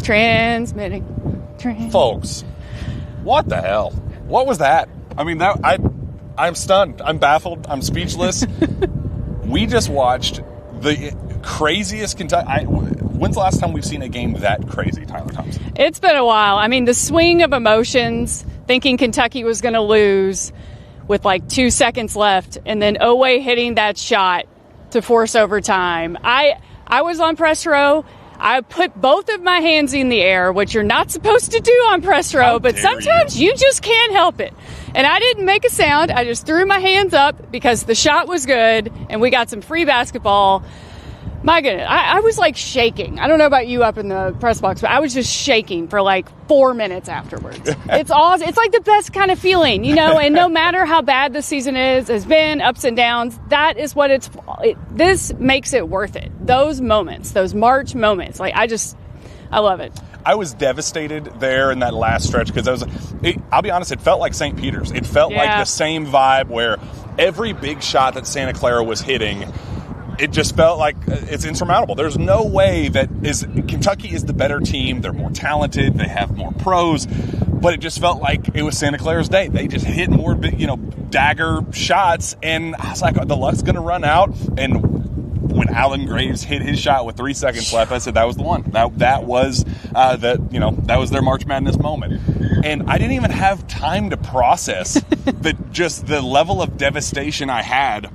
Transmitting. Folks, what the hell? What was that? I mean, I'm stunned. I'm baffled. I'm speechless. We just watched the craziest Kentucky. When's the last time we've seen a game that crazy, Tyler Thompson? It's been a while. I mean, the swing of emotions, thinking Kentucky was going to lose with like 2 seconds left, and then Oweh hitting that shot to force overtime. I was on press row. I put both of my hands in the air, which you're not supposed to do on press row, but sometimes you just can't help it. And I didn't make a sound. I just threw my hands up because the shot was good and we got some free basketball. My goodness, I was like shaking. I don't know about you up in the press box, but I was just shaking for like 4 minutes afterwards. It's awesome. It's like the best kind of feeling, and no matter how bad the season has been, ups and downs, that is what this makes it worth it. Those moments, those March moments, I love it. I was devastated there in that last stretch because I'll be honest, it felt like St. Peter's. It felt like the same vibe where every big shot that Santa Clara was hitting, it just felt like it's insurmountable. There's no way Kentucky is the better team. They're more talented. They have more pros. But it just felt like it was Santa Clara's day. They just hit more, dagger shots. And I was like, the luck's going to run out. And when Alan Graves hit his shot with 3 seconds left, I said that was the one. That was that was their March Madness moment. And I didn't even have time to process the level of devastation I had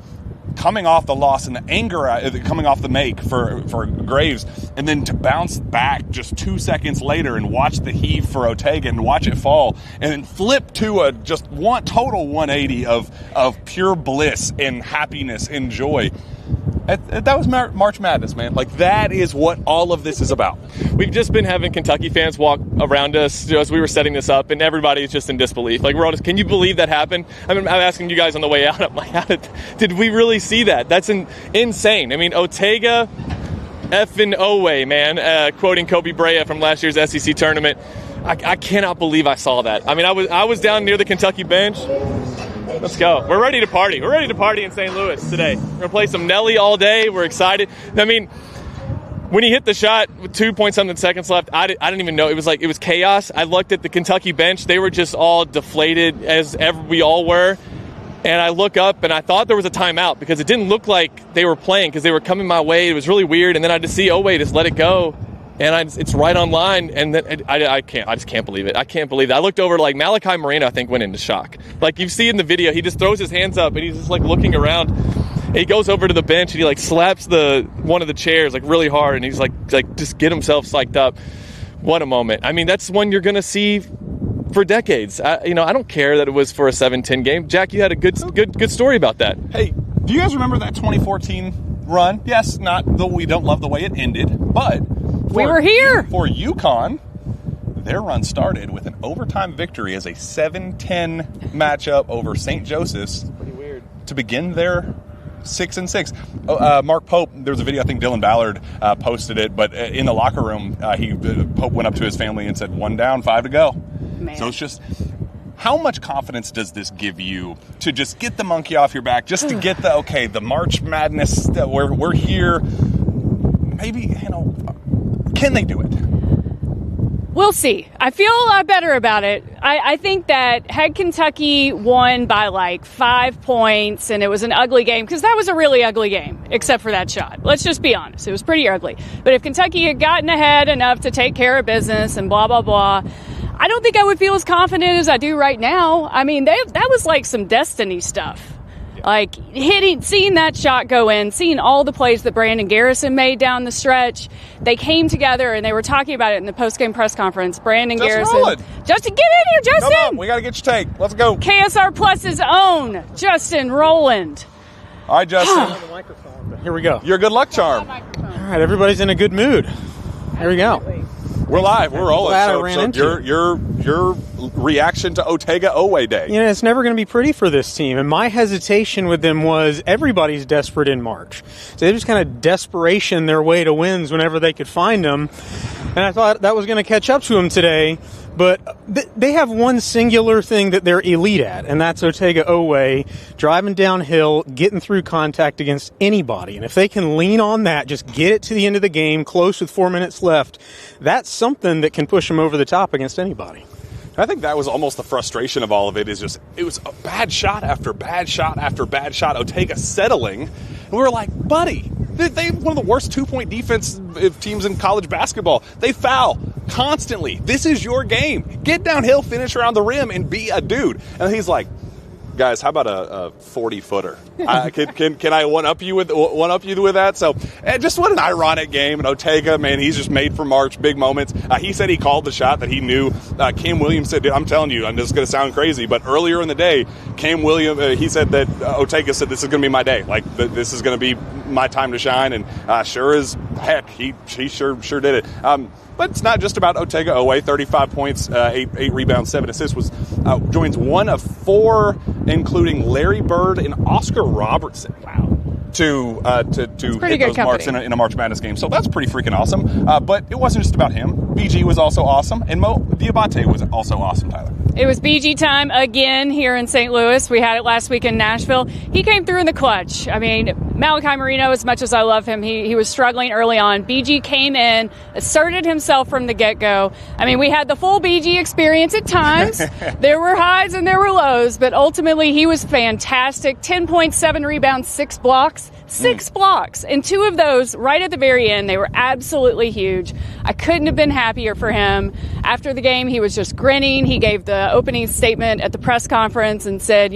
coming off the loss and the anger coming off the make for Graves, and then to bounce back just 2 seconds later and watch the heave for Otega and watch it fall, and then flip to a just one total 180 of pure bliss and happiness and joy. That was March Madness, man. Like, that is what all of this is about. We've just been having Kentucky fans walk around us as we were setting this up, and everybody's just in disbelief. Like, we're all just, can you believe that happened? I mean, I'm asking you guys on the way out, I'm like, did we really see that? That's insane. I mean, Otega effing Oweh, man, quoting Kobe Bryant from last year's SEC tournament. I cannot believe I saw that. I mean, I was down near the Kentucky bench. Let's go. We're ready to party. We're ready to party in St. Louis today. We're going to play some Nelly all day. We're excited. I mean, when he hit the shot with 2-point-something seconds left, I didn't even know. It was chaos. I looked at the Kentucky bench. They were just all deflated, as we all were. And I look up, and I thought there was a timeout because it didn't look like they were playing because they were coming my way. It was really weird. And then I just see, oh, wait, just let it go. And it's right on line, and then I just can't believe it. I can't believe it. I looked over, like, Malachi Moreno, I think, went into shock. Like, you see in the video, he just throws his hands up, and he's just, like, looking around. And he goes over to the bench, and he, like, slaps one of the chairs, like, really hard, and he's, like just get himself psyched up. What a moment. I mean, that's one you're going to see for decades. I don't care that it was for a 7-10 game. Jack, you had a good story about that. Hey, do you guys remember that 2014 run? Yes, we don't love the way it ended, but we were here. For UConn, their run started with an overtime victory as a 7-10 matchup over St. Joseph's. That's pretty weird. To begin their 6-6. Mark Pope, there was a video, I think Dylan Ballard posted it, but in the locker room, Pope went up to his family and said, 1 down, 5 to go. Man. So it's just, how much confidence does this give you to just get the monkey off your back, just to get the March Madness, we're here, maybe, can they do it? We'll see. I feel a lot better about it. I think that had Kentucky won by like 5 points and it was an ugly game, because that was a really ugly game, except for that shot. Let's just be honest. It was pretty ugly. But if Kentucky had gotten ahead enough to take care of business and blah, blah, blah, I don't think I would feel as confident as I do right now. I mean, that was like some destiny stuff. Like seeing that shot go in, seeing all the plays that Brandon Garrison made down the stretch. They came together and they were talking about it in the post-game press conference. Brandon Garrison. Justin, get in here, Justin. Come on, we got to get your take. Let's go. KSR Plus's own Justin Rowland. All right, Justin. On the microphone. Here we go. Your good luck charm. All right, everybody's in a good mood. Here we go. We're live. We're rolling. Glad I ran into your reaction to Otega Oweh Day. It's never going to be pretty for this team. And my hesitation with them was everybody's desperate in March. So they just kind of desperation their way to wins whenever they could find them. And I thought that was going to catch up to them today. But they have one singular thing that they're elite at, and that's Otega Oweh driving downhill, getting through contact against anybody. And if they can lean on that, just get it to the end of the game, close with 4 minutes left, that's something that can push them over the top against anybody. I think that was almost the frustration of all of it, is just it was a bad shot after bad shot after bad shot. Otega settling, and we were like, buddy, they have one of the worst 2-point defense teams in college basketball. They foul constantly. This is your game. Get downhill, finish around the rim, and be a dude. And he's like, guys, how about a 40-footer? Can I one-up you with that? So just what an ironic game. And Otega, man, he's just made for March, big moments. He said he called the shot that he knew. Cam Williams said, I'm telling you, and this is going to sound crazy, but earlier in the day, Cam Williams, he said that Otega said, this is going to be my day. Like, this is going to be my time to shine. And sure as heck, he sure did it. But it's not just about Otega Oweh. 35 points, 8 rebounds, 7 assists. Joins one of 4, including Larry Bird and Oscar Robertson. Wow. To hit those marks in a March Madness game. So that's pretty freaking awesome. But it wasn't just about him. BG was also awesome. And Mo Diabate was also awesome, Tyler. It was BG time again here in St. Louis. We had it last week in Nashville. He came through in the clutch. I mean, Malachi Marino, as much as I love him, he was struggling early on. BG came in, asserted himself from the get-go. I mean, we had the full BG experience at times. There were highs and there were lows, but ultimately he was fantastic. 10.7 rebounds, 6 blocks. 6 blocks. And 2 of those right at the very end, they were absolutely huge. I couldn't have been happier for him. After the game, he was just grinning. He gave the opening statement at the press conference and said,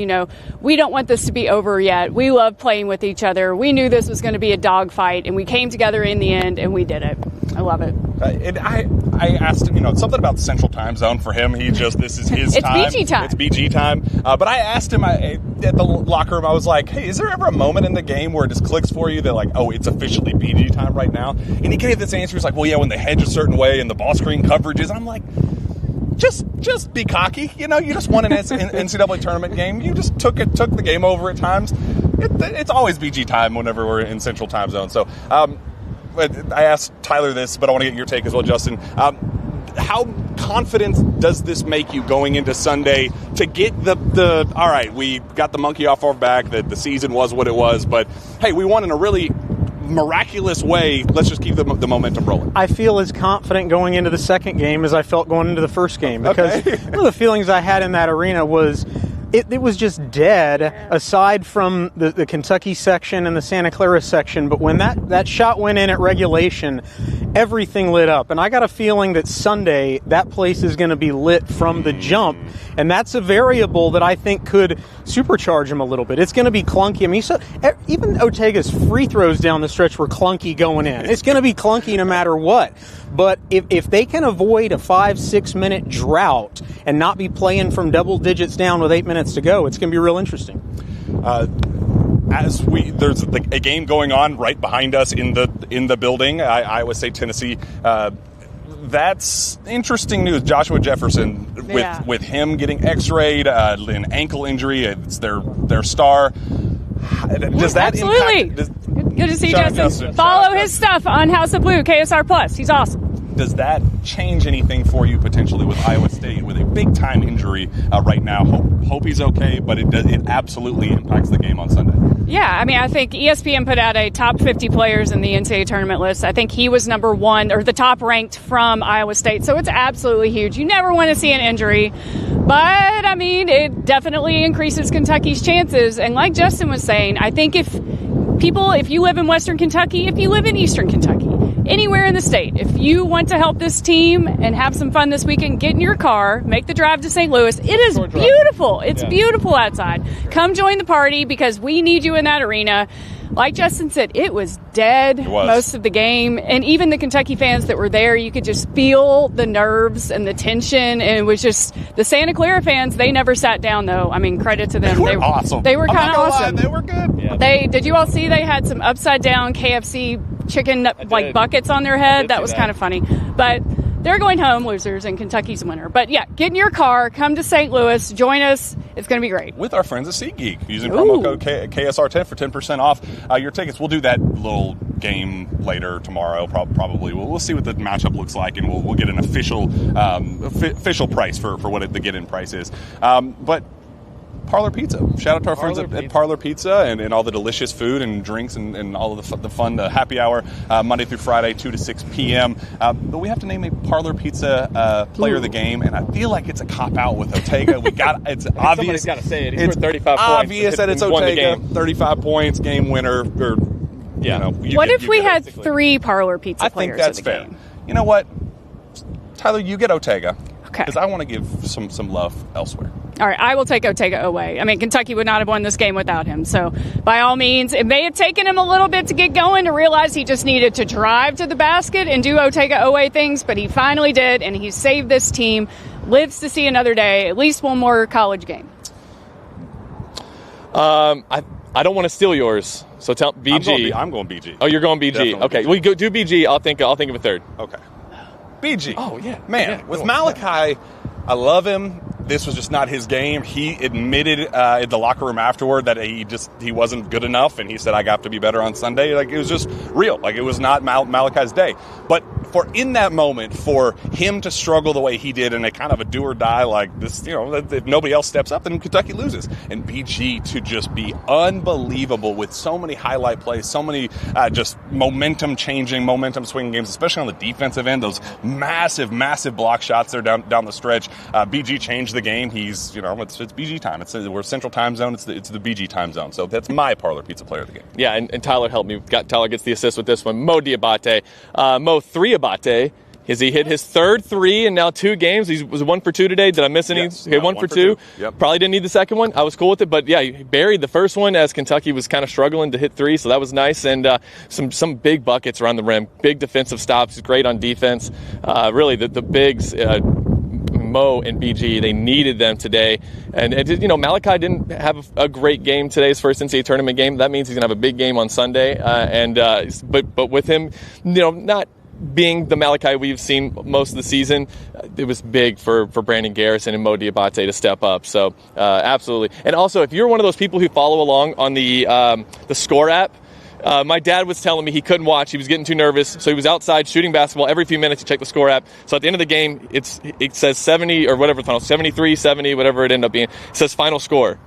we don't want this to be over yet. We love playing with each other. We knew this was going to be a dogfight, and we came together in the end, and we did it. I love it. And I asked him, something about the Central Time Zone for him. This is his time. It's BG time. It's BG time. But I asked him at the locker room, I was like, hey, is there ever a moment in the game where it just clicks for you that, like, oh, it's officially BG time right now? And he gave this answer. He was like, well, yeah, when they hedge a certain way and the ball screen coverages. I'm like, just be cocky. You just won an NCAA tournament game. You just took the game over at times. It's always BG time whenever we're in Central Time Zone. So, I asked Tyler this, but I want to get your take as well, Justin. How confident does this make you going into Sunday to get the all right, we got the monkey off our back, that the season was what it was, but hey, we won in a really miraculous way. Let's just keep the momentum rolling. I feel as confident going into the second game as I felt going into the first game, because one of the feelings I had in that arena was it was just dead, aside from the Kentucky section and the Santa Clara section. But when that shot went in at regulation, everything lit up. And I got a feeling that Sunday, that place is going to be lit from the jump. And that's a variable that I think could supercharge him a little bit. It's going to be clunky. I mean, even Otega's free throws down the stretch were clunky going in. It's going to be clunky no matter what. But if they can avoid a 5-6 minute drought and not be playing from double digits down with 8 minutes to go, it's going to be real interesting. There's a game going on right behind us in the building, Iowa State, Tennessee. That's interesting news. Joshua Jefferson, with him getting X-rayed, an ankle injury. It's their star. Does that impact? Good to see Justin. Follow his stuff on House of Blue, KSR Plus. He's awesome. Does that change anything for you potentially with Iowa State with a big time injury right now? Hope he's okay, but it absolutely impacts the game on Sunday. Yeah, I mean, I think ESPN put out a top 50 players in the NCAA tournament list. I think he was number 1 or the top ranked from Iowa State. So it's absolutely huge. You never want to see an injury, but I mean, it definitely increases Kentucky's chances. And like Justin was saying, I think if you live in Western Kentucky, if you live in Eastern Kentucky, anywhere in the state, if you want to help this team and have some fun this weekend, get in your car, make the drive to St. Louis. It is beautiful. It's beautiful outside. Come join the party, because we need you in that arena. Like Justin said, it was dead most of the game. And even the Kentucky fans that were there, you could just feel the nerves and the tension. And it was just the Santa Clara fans, they never sat down, though. I mean, credit to them. They were awesome. They were kind of awesome. They were good. Yeah. Did you all see they had some upside down KFC chicken buckets on their head? That was kind of funny. But they're going home, losers, and Kentucky's winner. But yeah, get in your car, come to St. Louis, join us. It's going to be great. With our friends at SeatGeek, using promo code KSR10 for 10% off your tickets. We'll do that little game later tomorrow, probably. We'll see what the matchup looks like, and we'll get an official price for what the get-in price is. But Parlour Pizza. Shout out to our friends at Parlour Pizza and all the delicious food and drinks and all of the fun happy hour Monday through Friday, 2 to 6 p.m. But we have to name a Parlour Pizza player of the game, and I feel like it's a cop-out with Otega. It's obvious. Somebody's got to say it. He scored 35 points. Obvious that it's Otega. 35 points, game winner. What if we had 3 Parlour Pizza players I think that's of the fair. game? You know what? Tyler, you get Otega. Okay. Because I want to give some love elsewhere. All right, I will take Otega Oweh. I mean, Kentucky would not have won this game without him. So, by all means, it may have taken him a little bit to get going, to realize he just needed to drive to the basket and do Otega Oweh things, but he finally did, and he saved this team, lives to see another day, at least one more college game. I don't want to steal yours, so tell BG. I'm going BG. Oh, you're going BG. Definitely Okay, BG. we go do BG. I'll think of a third. Okay. BG. Oh, yeah. Man, Yeah, with Malachi, I love him. This was just not his game. He admitted in the locker room afterward that he wasn't good enough, and he said, I got to be better on Sunday. Like, it was just real. Like, it was not Malachi's day. But in that moment, for him to struggle the way he did in a kind of a do or die like this, if nobody else steps up, then Kentucky loses. And BG to just be unbelievable with so many highlight plays, so many just momentum swinging games, especially on the defensive end, those massive block shots there down the stretch. BG changed the game. He's, it's BG time. We're Central Time Zone. It's the BG time zone. So that's my Parlour Pizza player of the game. Yeah, and Tyler helped me. Tyler gets the assist with this one. Mo Diabate. Mo 3 Abate. Has he hit his third 3 in now 2 games? He was 1 for 2 today. Did I miss any? Yes. Okay, 1 for 2. Yep. Probably didn't need the second one. I was cool with it, but yeah, he buried the first one as Kentucky was kind of struggling to hit 3, so that was nice. And some big buckets around the rim, big defensive stops. He's great on defense. Really, the bigs. Mo and BG, they needed them today. And Malachi didn't have a great game today, his first NCAA tournament game. That means he's going to have a big game on Sunday. But with him, not being the Malachi we've seen most of the season, it was big for Brandon Garrison and Mo Diabate to step up. So absolutely. And also, if you're one of those people who follow along on the Score app, my dad was telling me he couldn't watch. He was getting too nervous, so he was outside shooting basketball every few minutes to check the Score app. So at the end of the game, it says 70 or whatever the final, 73, 70, whatever it ended up being. It says final score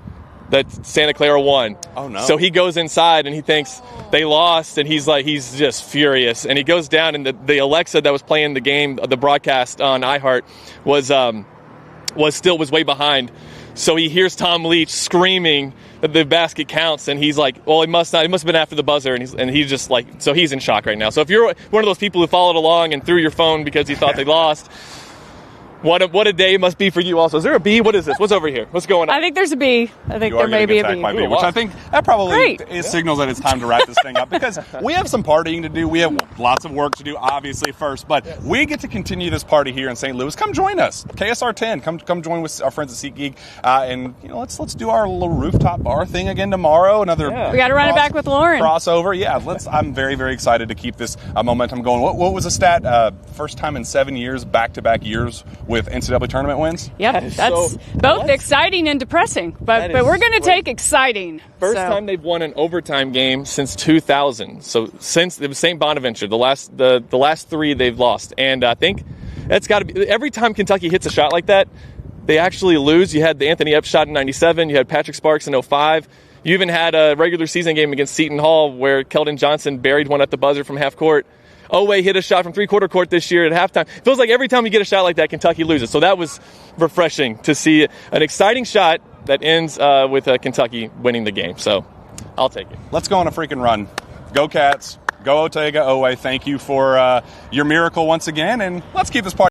that Santa Clara won. Oh no! So he goes inside and he thinks they lost, and he's just furious. And he goes down, and the Alexa that was playing the game, the broadcast on iHeart was way behind. So he hears Tom Leach screaming that the basket counts, and he's like, well, it must have been after the buzzer, and he's just like, so he's in shock right now. So if you're one of those people who followed along and threw your phone because you thought they lost, what a day it must be for you also. Is there a B? What is this? What's over here? What's going on? I think there's a B. I think there may be a B. Which I think that probably signals that it's time to wrap this thing up, because we have some partying to do. We have lots of work to do, obviously, first. But we get to continue this party here in St. Louis. Come join us. KSR 10. Come join with our friends at SeatGeek. And let's do our little rooftop bar thing again tomorrow. We got to run it back with Lauren. Crossover. Yeah, I'm very, very excited to keep this momentum going. What was the stat? First time in 7 years, back-to-back years with NCAA tournament wins? Yep, that's both exciting and depressing, but we're going to take exciting. First time they've won an overtime game since 2000. So since it was St. Bonaventure, the last 3 they've lost, and I think that's got to be every time Kentucky hits a shot like that, they actually lose. You had the Anthony Epps shot in '97. You had Patrick Sparks in 2005. You even had a regular season game against Seton Hall where Keldon Johnson buried one at the buzzer from half court. Oweh hit a shot from three-quarter court this year at halftime. Feels like every time you get a shot like that, Kentucky loses. So that was refreshing to see an exciting shot that ends with Kentucky winning the game. So I'll take it. Let's go on a freaking run. Go Cats. Go Otega Oweh. Thank you for your miracle once again. And let's keep this party